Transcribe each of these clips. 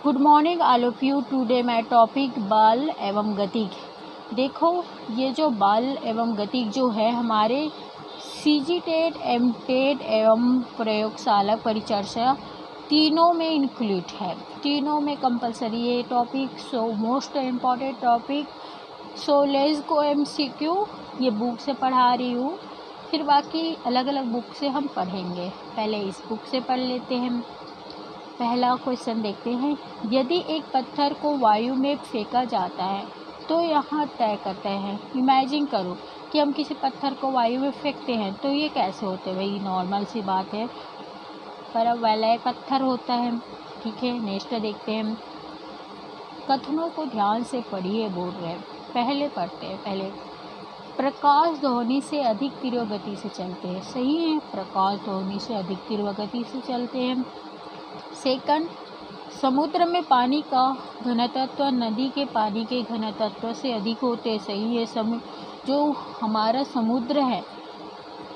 Good morning all of you. Today मैं topic बल एवं गतिज। देखो, ये जो बल एवं गतिज जो है हमारे सीजी टेट, एम टेट एवं प्रयोगशाला परिचर्या तीनों में इंक्लूड है, तीनों में कंपलसरी ये topic. So most important topic. So let's go MCQ। ये बुक से पढ़ा रही हूँ, फिर बाकी अलग अलग बुक से हम पढ़ेंगे। पहले इस बुक से पढ़ लेते हैं। पहला क्वेश्चन देखते हैं। यदि एक पत्थर को वायु में फेंका जाता है तो यहाँ तय करते हैं। इमेजिन करो कि हम किसी पत्थर को वायु में फेंकते हैं तो ये कैसे होते हैं। भाई नॉर्मल सी बात है, पर अब वाला पत्थर होता है। ठीक है, नेक्स्ट देखते हैं। कथनों को ध्यान से पढ़िए, बोल रहे हैं। पहले पढ़ते हैं। पहले, प्रकाश ध्वनि से अधिक तीव्र गति से चलते हैं। सही है, प्रकाश ध्वनि से अधिक तीव्र गति से चलते हैं। सेकंड, समुद्र में पानी का घनत्व नदी के पानी के घनत्व से अधिक होते हैं। सही है, जो हमारा समुद्र है,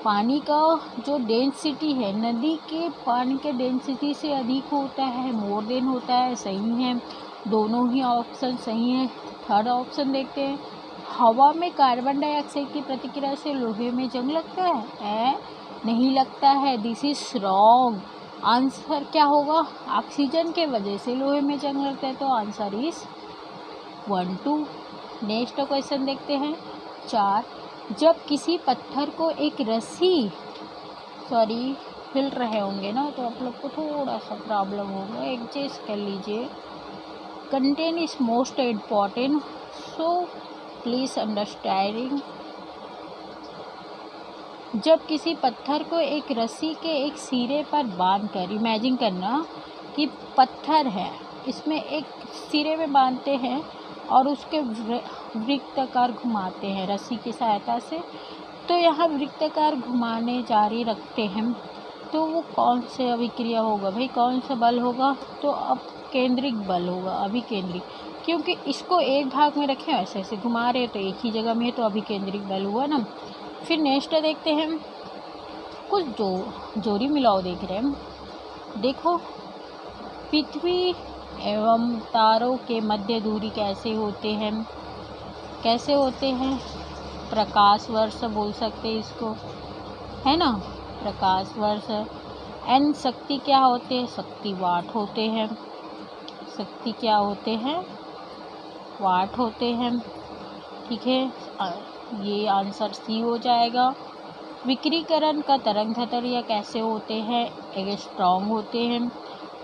पानी का जो डेंसिटी है नदी के पानी के डेंसिटी से अधिक होता है, मोर देन होता है। सही है, दोनों ही ऑप्शन सही है। थर्ड ऑप्शन देखते हैं। हवा में कार्बन डाइऑक्साइड की प्रतिक्रिया से लोहे में जंग लगता है? नहीं लगता है। This is wrong. आंसर क्या होगा? ऑक्सीजन के वजह से लोहे में जंग लगता है, तो आंसर इज 1, 2। नेक्स्ट क्वेश्चन देखते हैं। 4, जब किसी पत्थर को एक रस्सी हिल रहे होंगे ना, तो आप लोग को थोड़ा सा प्रॉब्लम होगा, एडजस्ट कर लीजिए। Content is most important, so please understanding. जब किसी पत्थर को एक रस्सी के एक सिरे पर बांधकर, इमेजिन करना कि पत्थर है, इसमें एक सिरे में बांधते हैं और उसके वृत्ताकार घुमाते हैं रस्सी की सहायता से, तो यहाँ वृत्ताकार घुमाने जारी रखते हैं, तो वो कौन से अभिक्रिया होगा? भाई कौन सा बल होगा? तो अब केंद्रिक बल होगा, अभिकेंद्रिक, क्योंकि इसको एक भाग में रखें, ऐसे ऐसे घुमा रहे तो एक ही जगह में है, तो अभिकेंद्रिक बल हुआ ना। फिर नेक्स्ट देखते हैं। कुछ जोड़ी मिलाओ देख रहे हैं। देखो, पृथ्वी एवं तारों के मध्य दूरी कैसे होते हैं? कैसे होते हैं? प्रकाश वर्ष बोल सकते हैं इसको, है ना, प्रकाश वर्ष। एन शक्ति क्या होते हैं? शक्ति वाट होते हैं। शक्ति क्या होते हैं? वाट होते हैं। ठीक है, ये आंसर सी हो जाएगा। विकिरण का तरंग दैर्ध्य कैसे होते हैं? एक स्ट्रॉन्ग होते हैं।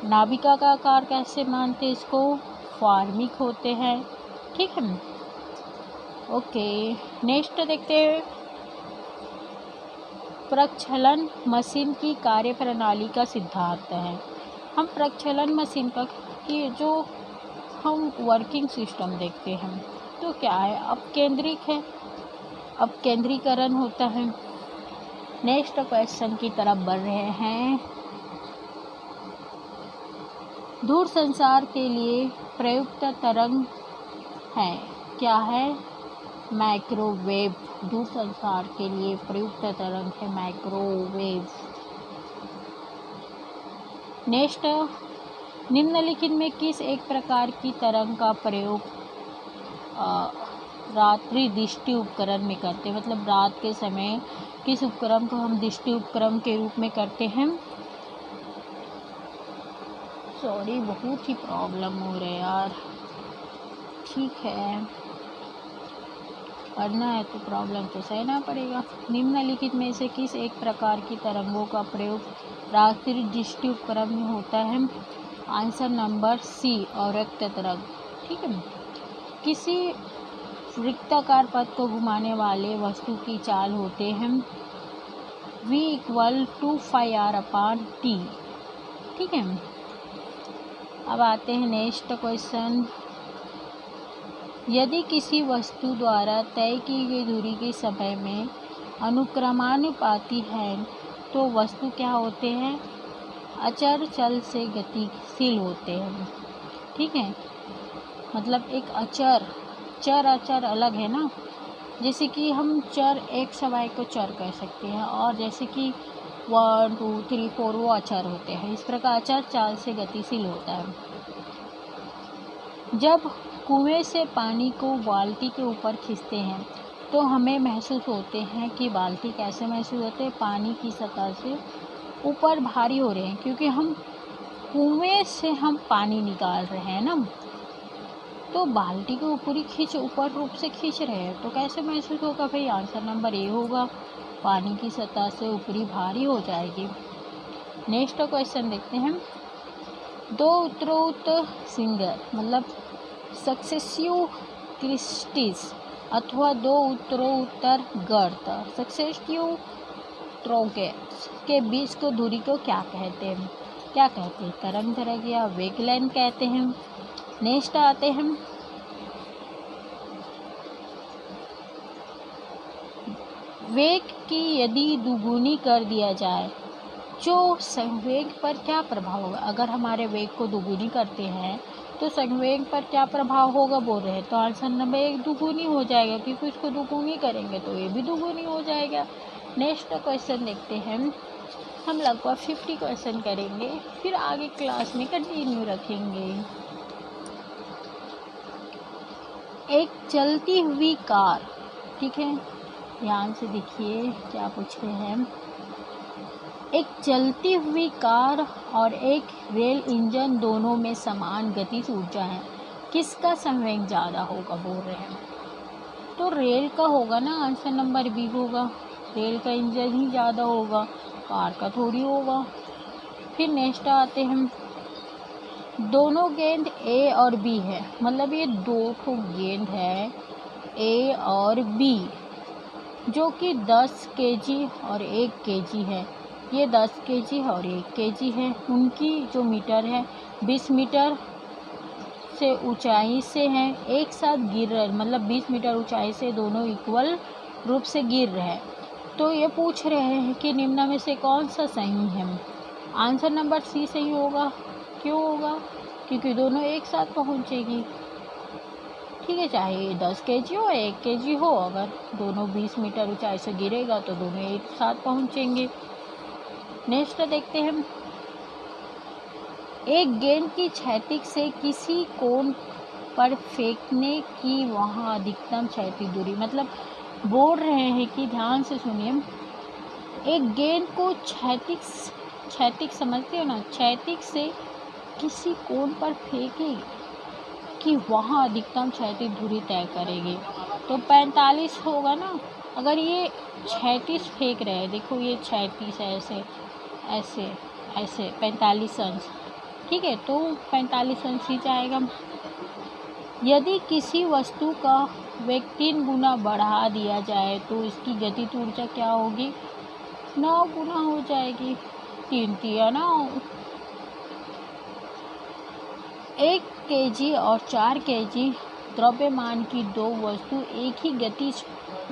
नाभिका का आकार कैसे मानते हैं इसको? फॉर्मिक होते हैं। ठीक है, ओके। नेक्स्ट देखते हैं। प्रक्षालन मशीन की कार्यप्रणाली का सिद्धांत है। हम प्रक्षालन मशीन का कि जो हम वर्किंग सिस्टम देखते हैं, तो क्या है? अपकेंद्रिक है, अपकेंद्रीकरण होता है। नेक्स्ट क्वेश्चन की तरफ बढ़ रहे हैं। दूरसंचार के लिए प्रयुक्त तरंग है, क्या है? माइक्रोवेव। दूरसंचार के लिए प्रयुक्त तरंग है माइक्रोवेव। नेक्स्ट, निम्नलिखित में किस एक प्रकार की तरंग का प्रयोग रात्रि दृष्टि उपकरण में करते हैं? मतलब रात के समय किस उपकरण को हम दृष्टि उपकरण के रूप में करते हैं? सॉरी, बहुत ही प्रॉब्लम हो रहा है यार। ठीक है, पढ़ना है तो प्रॉब्लम तो सहना पड़ेगा। निम्नलिखित में से किस एक प्रकार की तरंगों का प्रयोग रात्रि दृष्टि उपकरण में होता है? आंसर नंबर सी, अवरक्त तरंग। ठीक है, किसी वृत्ताकार पथ को घुमाने वाले वस्तु की चाल होते हैं V = 5R/T। ठीक है, अब आते हैं नेक्स्ट क्वेश्चन। यदि किसी वस्तु द्वारा तय की गई दूरी के समय में अनुक्रमानुपाती है तो वस्तु क्या होते हैं? अचर चल से गतिशील होते हैं। ठीक है, मतलब एक अचर, चर अचर अलग है ना, जैसे कि हम चर x y को चर कह सकते हैं, और जैसे कि 1 2 3 4 वो अचर होते हैं। इस प्रकार अचर चाल से गतिशील होता है। जब कुएं से पानी को बाल्टी के ऊपर खींचते हैं तो हमें महसूस होते हैं कि बाल्टी कैसे महसूस होते हैं, पानी की सतह से ऊपर भारी हो रहे हैं, क्योंकि हम कुएं से हम पानी निकाल रहे हैं ना, तो बाल्टी को ऊपर रूप से खींच रहे हैं, तो कैसे महसूस होगा भाई? आंसर नंबर ए होगा, पानी की सतह से ऊपरी भारी हो जाएगी। नेक्स्ट क्वेश्चन देखते हैं। दो उत्तरोत्तर सिंगर मतलब सक्सेसिव क्रिस्टिस अथवा दो उत्तरोत्तर गर्त सक्सेसिव ट्रोगेट्स के बीच को दूरी को क्या कहते हैं? तरंग दैर्घ्य या वेगलेंथ कहते हैं। नेक्स्ट आते हैं वेग की यदि दुगुनी कर दिया जाए जो संवेग पर क्या प्रभाव होगा? अगर हमारे वेग को दुगुनी करते हैं तो संवेग पर क्या प्रभाव होगा बोल रहे हैं, तो आंसर नंबर एक दुगुनी हो जाएगा, क्योंकि इसको दुगुनी करेंगे तो ये भी दुगुनी हो जाएगा। नेक्स्ट क्वेश्चन देखते हैं। हम लगभग 50 क्वेश्चन करेंगे, फिर आगे क्लास में कंटिन्यू रखेंगे। एक चलती हुई कार, ठीक है, ध्यान से देखिए क्या पूछ रहे हैं। एक चलती हुई कार और एक रेल इंजन दोनों में समान गतिज ऊर्जा है, किसका संवेग ज़्यादा होगा बोल रहे हैं? तो रेल का होगा ना, आंसर नंबर बी होगा। रेल का इंजन ही ज़्यादा होगा, कार का थोड़ी होगा। फिर नेक्स्ट आते हैं। दोनों गेंद ए और बी है, मतलब ये दो ठो गेंद है ए और बी, जो कि 10 केजी और 1 केजी है। ये 10 केजी और 1 केजी है। उनकी जो मीटर है 20 मीटर से ऊंचाई से हैं, एक साथ गिर रहे, मतलब 20 मीटर ऊंचाई से दोनों इक्वल रूप से गिर रहे हैं। तो ये पूछ रहे हैं कि निम्न में से कौन सा सही है? आंसर नंबर सी सही होगा। क्यों होगा? क्योंकि दोनों एक साथ पहुंचेगी, ठीक है, चाहे 10 केजी हो 1 केजी हो, अगर दोनों 20 मीटर ऊंचाई से गिरेगा तो दोनों एक साथ पहुंचेंगे। नेक्स्ट देखते हैं। एक गेंद की क्षैतिज से किसी कोण पर फेंकने की वहाँ अधिकतम क्षैतिज दूरी, मतलब बोल रहे हैं कि ध्यान से सुनिए, एक गेंद को क्षैतिज समझते हो ना, क्षैतिज से किसी कोण पर फेंके कि वहाँ अधिकतम क्षैतिज दूरी तय करेगी, तो 45 होगा ना। अगर ये क्षैतिज फेंक रहे हैं, देखो ये क्षैतिज है, ऐसे ऐसे ऐसे 45 अंश, ठीक है, तो 45 अंश ही जाएगा। यदि किसी वस्तु का वेग 3 गुना बढ़ा दिया जाए तो इसकी गतिज ऊर्जा क्या होगी? 9 गुना हो जाएगी। 3 तिया 9। 1 केजी और 4 केजी द्रव्यमान की दो वस्तु एक ही गतिज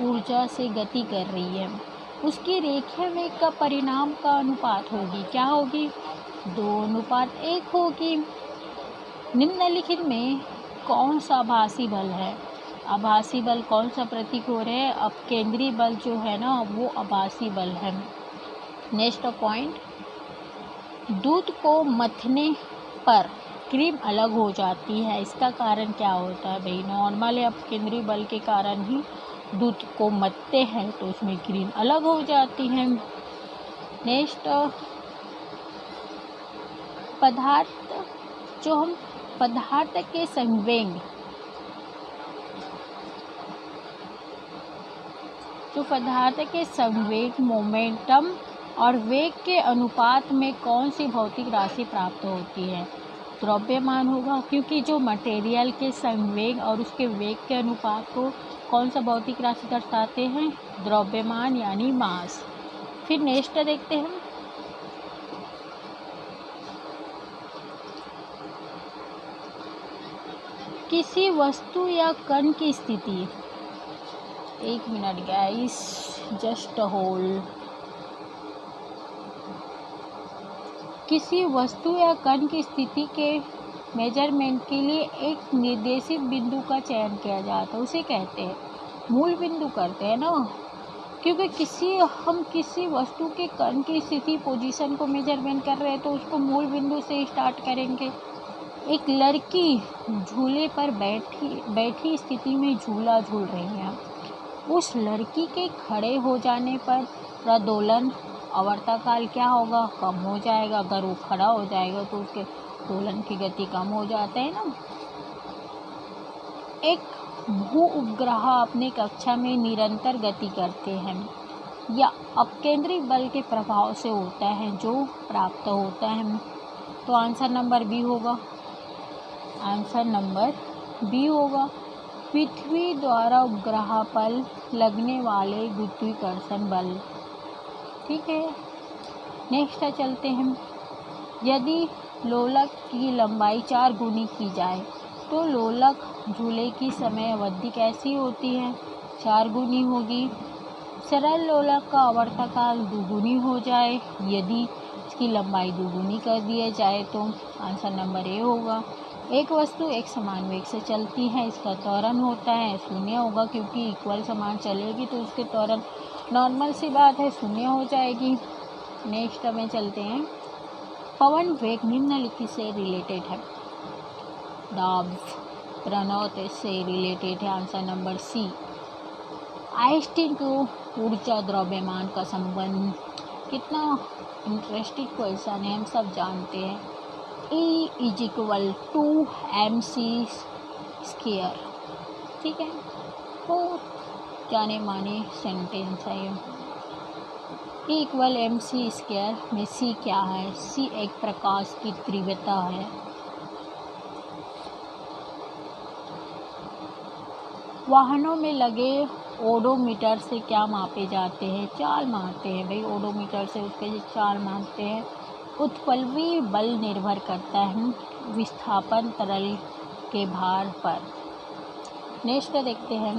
ऊर्जा से गति कर रही है, उसकी रेखीय वेग का परिणाम का अनुपात होगी, क्या होगी? 2:1 होगी। निम्नलिखित में कौन सा आभासी बल है? आभासी बल कौन सा प्रतीक हो रहे हैं? अब केंद्रीय बल जो है ना वो आभासी बल है। नेक्स्ट पॉइंट, दूध को मथने पर क्रीम अलग हो जाती है, इसका कारण क्या होता है भाई? नॉर्मल है, अब केंद्रीय बल के कारण ही दूध को मथते हैं तो उसमें क्रीम अलग हो जाती है। नेक्स्ट, पदार्थ के संवेग, पदार्थ के संवेग मोमेंटम और वेग के अनुपात में कौन सी भौतिक राशि प्राप्त होती है? द्रव्यमान होगा, क्योंकि जो मटेरियल के संवेग और उसके वेग के अनुपात को कौन सा भौतिक राशि दर्शाते हैं? द्रव्यमान यानी मास। फिर नेक्स्ट देखते हैं। किसी वस्तु या कण की स्थिति, 1 मिनट गाइस, जस्ट होल्ड। किसी वस्तु या कण की स्थिति के मेजरमेंट के लिए एक निर्देशित बिंदु का चयन किया जाता है, उसे कहते हैं मूल बिंदु करते हैं ना, क्योंकि हम किसी वस्तु के कण की स्थिति पोजीशन को मेजरमेंट कर रहे हैं तो उसको मूल बिंदु से स्टार्ट करेंगे, एक लड़की झूले पर बैठी स्थिति में झूला झूल रही है। उस लड़की के खड़े हो जाने पर प्रदोलन आवर्तकाल क्या होगा? कम हो जाएगा। अगर वो खड़ा हो जाएगा तो उसके दोलन की गति कम हो जाता है ना। एक भू उपग्रह अपने कक्षा में निरंतर गति करते हैं या अपकेंद्री बल के प्रभाव से होता है जो प्राप्त होता है। तो आंसर नंबर बी होगा। आंसर नंबर बी होगा। पृथ्वी द्वारा उपग्रह पर लगने वाले गुरुत्वाकर्षण बल। ठीक है, नेक्स्ट चलते हैं। यदि लोलक की लंबाई 4 गुनी की जाए तो लोलक झूले की समय अवधि कैसी होती है? 4 गुनी होगी। सरल लोलक का आवर्तकाल 2 गुनी हो जाए यदि इसकी लंबाई 2 गुनी कर दिया जाए तो आंसर नंबर ए होगा। एक वस्तु एक समान वेग से चलती है, इसका त्वरण होता है 0 होगा, क्योंकि इक्वल समान चलेगी तो उसके त्वरण नॉर्मल सी बात है 0 हो जाएगी। नेक्स्ट में चलते हैं। पवन वेग निम्नलिखित से रिलेटेड है। दाब प्रणोत से रिलेटेड है। Answer number C. आइंस्टीन को ऊर्जा द्रव्यमान का संबंध, कितना इंटरेस्टिंग क्वेश्चन है, हम सब जानते हैं। E = mc²। ठीक है, वो जाने माने सेंटेंस है ये। E = mc² में c क्या है? c एक प्रकाश की तीव्रता है। वाहनों में लगे ओडोमीटर से क्या मापे जाते हैं? चाल मापते हैं भाई। ओडोमीटर से उसके चाल मापते हैं। उत्प्लवी बल निर्भर करता है विस्थापन तरल के भार पर। नेक्स्ट देखते हैं।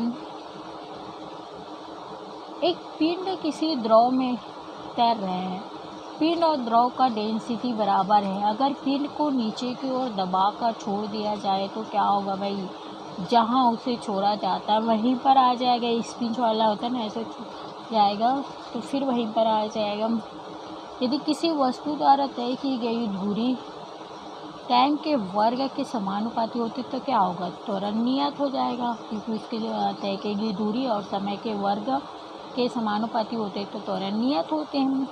एक पिंड किसी द्रव में तैर रहे हैं। पिंड और द्रव का डेंसिटी बराबर है। अगर पिंड को नीचे की ओर दबाकर छोड़ दिया जाए तो क्या होगा भाई? जहाँ उसे छोड़ा जाता है वहीं पर आ जाएगा। स्पिंच वाला होता है ना, ऐसे जाएगा तो फिर वहीं पर आ जाएगा। यदि किसी वस्तु द्वारा तय की गई दूरी टाइम के वर्ग के समानुपाती होती तो क्या होगा? त्वरण नियत हो जाएगा, क्योंकि उसके जो तय की गई दूरी और समय के वर्ग के समानुपाती होते तो त्वरण नियत होते हैं।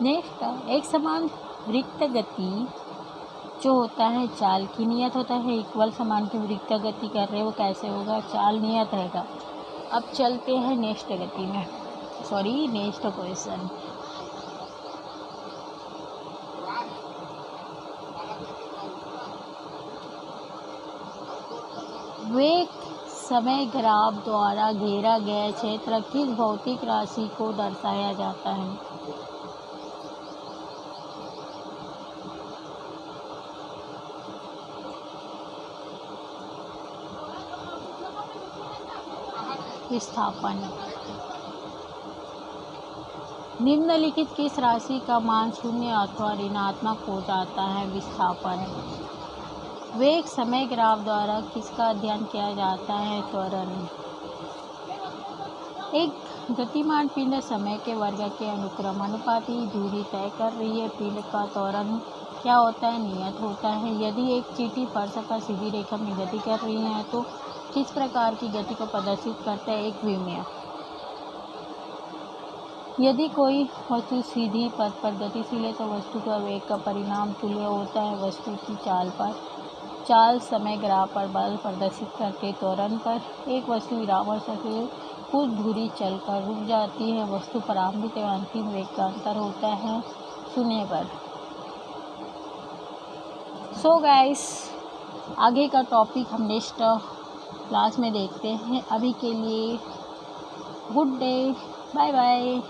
नेक्स्ट, एक समान रिक्त गति जो होता है चाल की नियत होता है। इक्वल समान की रिक्त गति कर रहे हो, कैसे होगा? चाल नियत रहेगा। अब चलते हैं नेक्स्ट गति में, नेक्स्ट क्वेश्चन। वेग समय ग्राफ द्वारा घेरा गया क्षेत्र किस भौतिक राशि को दर्शाया जाता है? विस्थापन। निम्नलिखित किस राशि का मान 0 अथवा ऋणात्मक हो जाता है? विस्थापन। वेग समय ग्राफ द्वारा किसका अध्ययन किया जाता है? त्वरण। एक गतिमान पिंड समय के वर्ग के अनुक्रम अनुपाती दूरी तय कर रही है। पिंड का त्वरण क्या होता है? नियत होता है। यदि एक चींटी फर्श पर सीधी रेखा में गति कर रही है तो किस प्रकार की गति को प्रदर्शित करता है? एक विमीय। यदि कोई वस्तु सीधी पथ पर गतिशील है तो वस्तु का वेग का परिमाण तुल्य होता है वस्तु की चाल पर। चाल समय ग्राफ पर बल प्रदर्शित करके त्वरण पर। एक वस्तु विराम से कुछ दूरी चलकर रुक जाती है। वस्तु प्रारंभिक एवं अंतिम वेग का अंतर होता है 0 पर। सो गाइस, आगे का टॉपिक हम नेक्स्ट क्लास में देखते हैं। अभी के लिए गुड डे, बाय बाय।